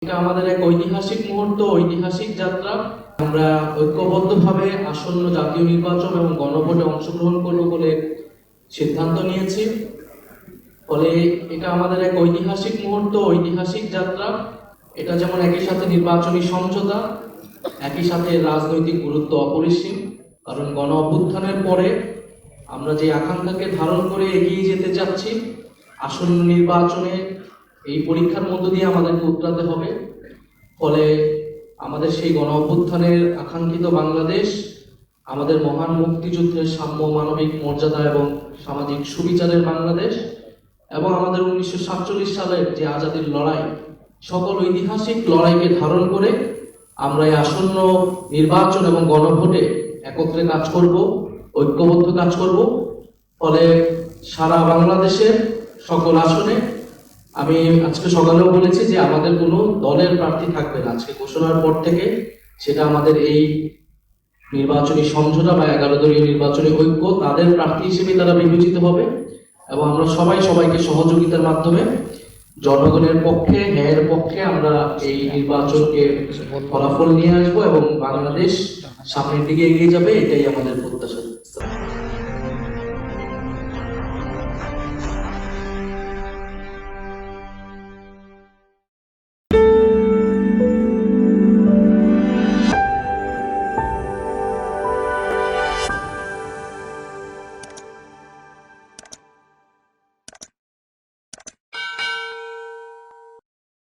এটা আমাদের এক ঐতিহাসিক মুহূর্ত, ঐতিহাসিক যাত্রা। আমরা ঐক্যবদ্ধভাবে আসন্ন জাতীয় নির্বাচন এবং গণভোটে অংশগ্রহণ করব বলে সিদ্ধান্ত নিয়েছি। ফলে এটা আমাদের এক ঐতিহাসিক মুহূর্ত, ঐতিহাসিক যাত্রা। এটা যেমন একই সাথে নির্বাচনী সমঝোতা, একই সাথে রাজনৈতিক গুরুত্ব অপরিসীম। কারণ গণ অভ্যুত্থানের পরে আমরা যে আকাঙ্ক্ষাকে ধারণ করে এগিয়ে যেতে চাচ্ছি, আসন্ন নির্বাচনে এই পরীক্ষার মধ্য দিয়ে আমাদেরকে উতরাতে হবে। ফলে আমাদের সেই গণ অভ্যুত্থানের আকাঙ্ক্ষিত বাংলাদেশ, আমাদের মহান মুক্তিযুদ্ধের সাম্য, মানবিক মর্যাদা এবং সামাজিক সুবিচারের বাংলাদেশ, এবং আমাদের 1947 সালের যে আজাদীর লড়াই, সকল ঐতিহাসিক লড়াইকে ধারণ করে আমরা এই আসন্ন নির্বাচন এবং গণভোটে একত্রে কাজ করব, ঐক্যবদ্ধ কাজ করব। ফলে সারা বাংলাদেশের সকল আসনে আমি আজকে সকালেও বলেছি যে আমাদের কোনো দলের প্রার্থী থাকবে না আজকে ঘোষণার পর থেকে। সেটা আমাদের এই নির্বাচনী সমঝোতা বা 11 দলীয় নির্বাচনী ঐক্য, তাদের প্রার্থী হিসেবে তারা বিবেচিত হবে। এবং আমরা সবাই সবাইকে সহযোগিতার মাধ্যমে জনগণের পক্ষে, ন্যায়ের পক্ষে আমরা এই নির্বাচনকে ফলাফল নিয়ে আসবো এবং বাংলাদেশ সামনের দিকে এগিয়ে যাবে, এটাই আমাদের প্রত্যাশা।